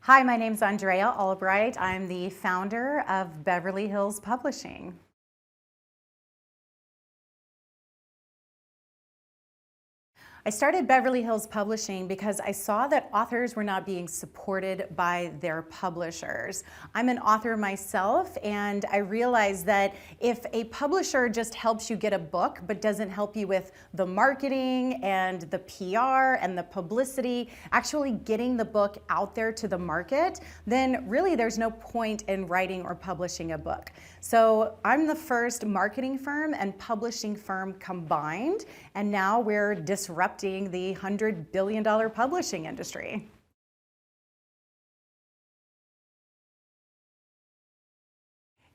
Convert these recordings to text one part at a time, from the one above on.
Hi, my name's Andrea Albright. I'm the founder of Beverly Hills Publishing. I started Beverly Hills Publishing because I saw that authors were not being supported by their publishers. I'm an author myself, and I realized that if a publisher just helps you get a book but doesn't help you with the marketing and the PR and the publicity, actually getting the book out there to the market, then really there's no point in writing or publishing a book. So I'm the first marketing firm and publishing firm combined, and now we're disrupting the $100 billion publishing industry.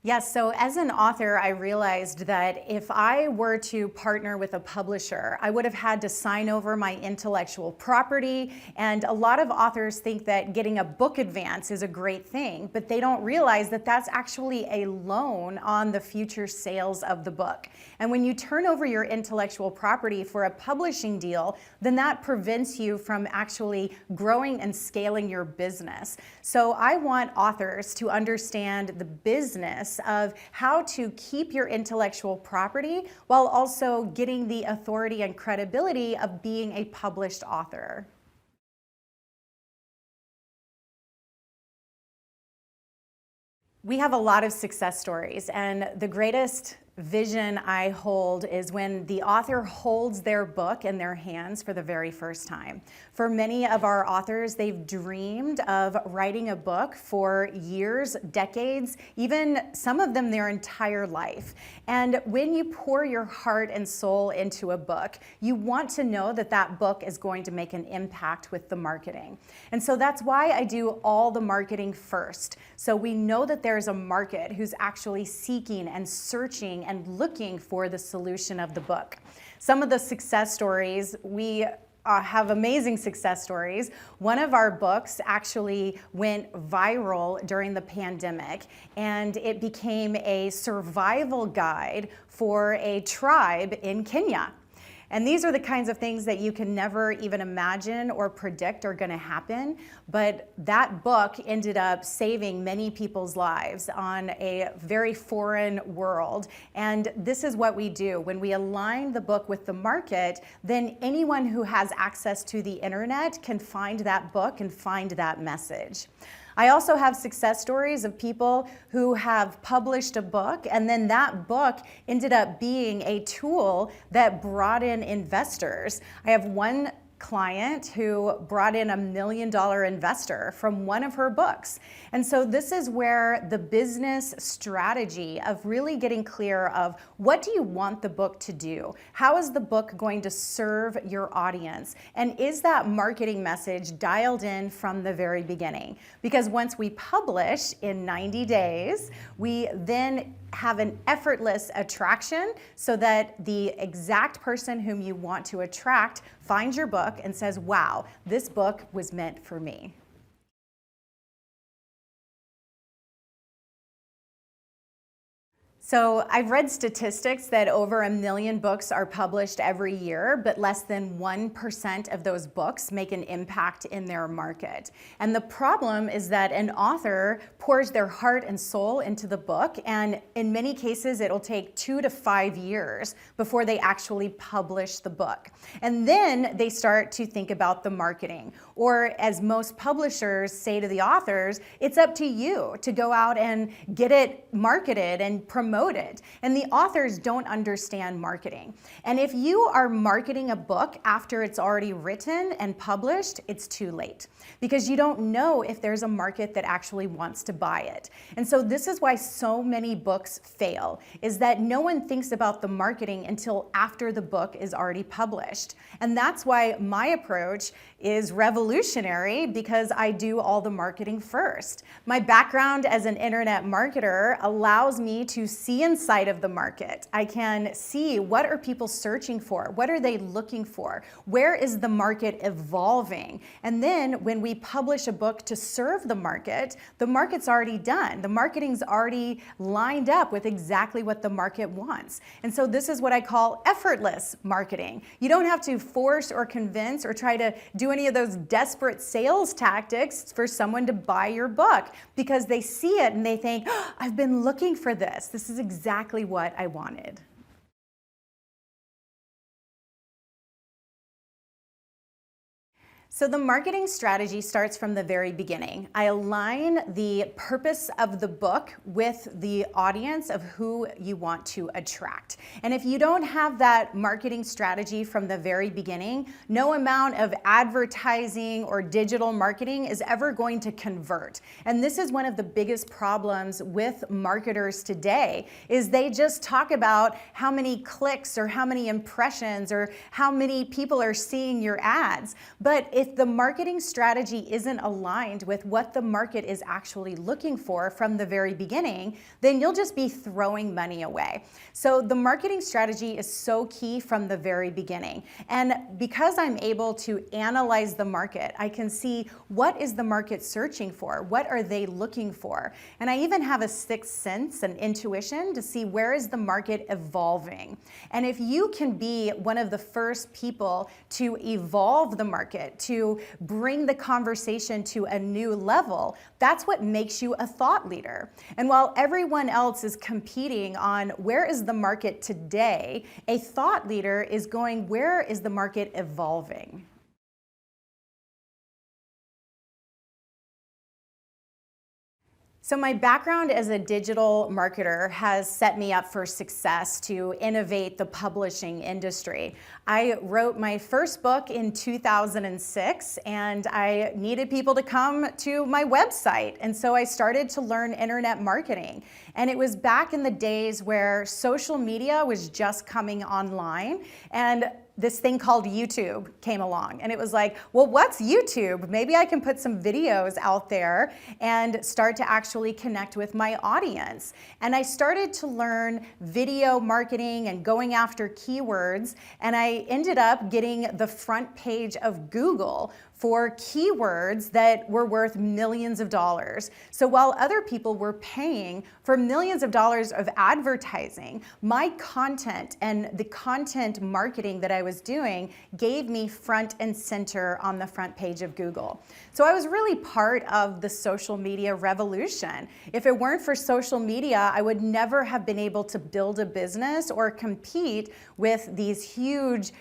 Yes, so as an author, I realized that if I were to partner with a publisher, I would have had to sign over my intellectual property. And a lot of authors think that getting a book advance is a great thing, but they don't realize that that's actually a loan on the future sales of the book. And when you turn over your intellectual property for a publishing deal, then that prevents you from actually growing and scaling your business. So I want authors to understand the business of how to keep your intellectual property while also getting the authority and credibility of being a published author. We have a lot of success stories, and the greatest vision I hold is when the author holds their book in their hands for the very first time. For many of our authors, they've dreamed of writing a book for years, decades, even some of them their entire life. And when you pour your heart and soul into a book, you want to know that that book is going to make an impact with the marketing. And so that's why I do all the marketing first. So we know that there's a market who's actually seeking and searching and looking for the solution of the book. Some of the success stories, we have amazing success stories. One of our books actually went viral during the pandemic, and it became a survival guide for a tribe in Kenya. And these are the kinds of things that you can never even imagine or predict are going to happen. But that book ended up saving many people's lives on a very foreign world. And this is what we do. When we align the book with the market, then anyone who has access to the internet can find that book and find that message. I also have success stories of people who have published a book, and then that book ended up being a tool that brought in investors. I have one client who brought in $1 million investor from one of her books. And so this is where the business strategy of really getting clear of what do you want the book to do? How is the book going to serve your audience? And is that marketing message dialed in from the very beginning? Because once we publish in 90 days, we then have an effortless attraction so that the exact person whom you want to attract finds your book and says, wow, this book was meant for me. So I've read statistics that over 1 million books are published every year, but less than 1% of those books make an impact in their market. And the problem is that an author pours their heart and soul into the book, and in many cases it'll take 2 to 5 years before they actually publish the book. And then they start to think about the marketing. Or as most publishers say to the authors, it's up to you to go out and get it marketed and promoted. And the authors don't understand marketing. And if you are marketing a book after it's already written and published, it's too late because you don't know if there's a market that actually wants to buy it. And so this is why so many books fail, is that no one thinks about the marketing until after the book is already published. And that's why my approach is revolutionary, because I do all the marketing first. My background as an internet marketer allows me to see see inside of the market. I can see what are people searching for? What are they looking for? Where is the market evolving? And then when we publish a book to serve the market's already done. The marketing's already lined up with exactly what the market wants. And so this is what I call effortless marketing. You don't have to force or convince or try to do any of those desperate sales tactics for someone to buy your book, because they see it and they think, oh, I've been looking for this. This is exactly what I wanted. So the marketing strategy starts from the very beginning. I align the purpose of the book with the audience of who you want to attract. And if you don't have that marketing strategy from the very beginning, no amount of advertising or digital marketing is ever going to convert. And this is one of the biggest problems with marketers today, is they just talk about how many clicks or how many impressions or how many people are seeing your ads. But if the marketing strategy isn't aligned with what the market is actually looking for from the very beginning, then you'll just be throwing money away. So the marketing strategy is so key from the very beginning. And because I'm able to analyze the market, I can see what is the market searching for? What are they looking for? And I even have a sixth sense and intuition to see where is the market evolving. And if you can be one of the first people to evolve the market, to bring the conversation to a new level, that's what makes you a thought leader. And while everyone else is competing on where is the market today, a thought leader is going, where is the market evolving? So my background as a digital marketer has set me up for success to innovate the publishing industry. I wrote my first book in 2006, and I needed people to come to my website. And so I started to learn internet marketing. And it was back in the days where social media was just coming online, and this thing called YouTube came along, and it was like, well, what's YouTube? Maybe I can put some videos out there and start to actually connect with my audience. And I started to learn video marketing and going after keywords, and I ended up getting the front page of Google for keywords that were worth millions of dollars. So while other people were paying for millions of dollars of advertising, my content and the content marketing that I was doing gave me front and center on the front page of Google. So I was really part of the social media revolution. If it weren't for social media, I would never have been able to build a business or compete with these huge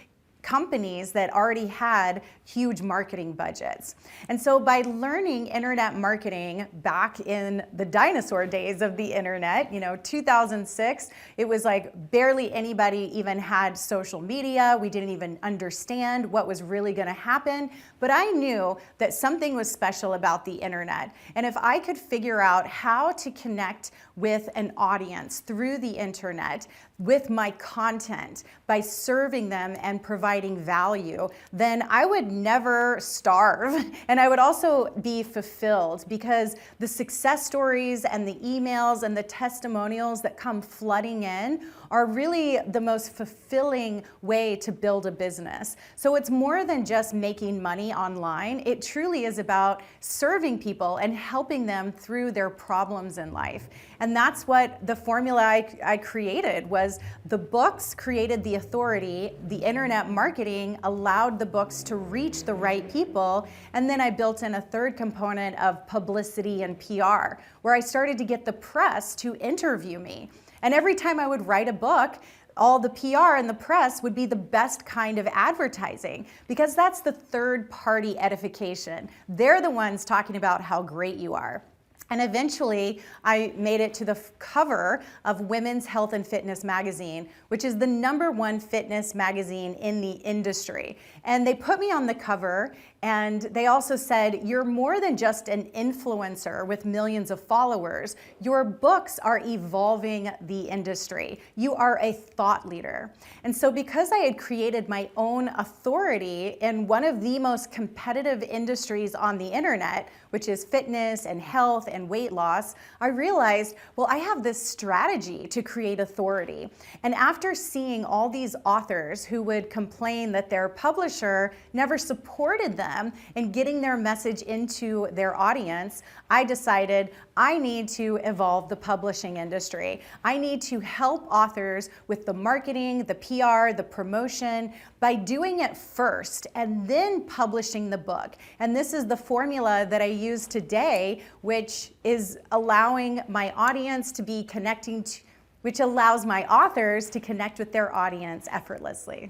companies that already had huge marketing budgets. And so by learning internet marketing back in the dinosaur days of the internet, 2006, it was like barely anybody even had social media. We didn't even understand what was really going to happen. But I knew that something was special about the internet. And if I could figure out how to connect with an audience through the internet with my content by serving them and providing value, then I would never starve. And I would also be fulfilled, because the success stories and the emails and the testimonials that come flooding in are really the most fulfilling way to build a business. So it's more than just making money online. It truly is about serving people and helping them through their problems in life. And that's what the formula I created was: the books created the authority, the internet marketing allowed the books to reach the right people, and then I built in a third component of publicity and PR, where I started to get the press to interview me. And every time I would write a book, all the PR and the press would be the best kind of advertising, because that's the third-party edification. They're the ones talking about how great you are. And eventually, I made it to the cover of Women's Health and Fitness magazine, which is the #1 fitness magazine in the industry. And they put me on the cover, And they also said, you're more than just an influencer with millions of followers. Your books are evolving the industry. You are a thought leader. And so because I had created my own authority in one of the most competitive industries on the internet, which is fitness and health and weight loss, I realized, well, I have this strategy to create authority. And after seeing all these authors who would complain that their publisher never supported them in getting their message into their audience, I decided I need to evolve the publishing industry. I need to help authors with the marketing, the PR, the promotion, by doing it first and then publishing the book. And this is the formula that I use today, which is allowing my audience to be connecting to, which allows my authors to connect with their audience effortlessly.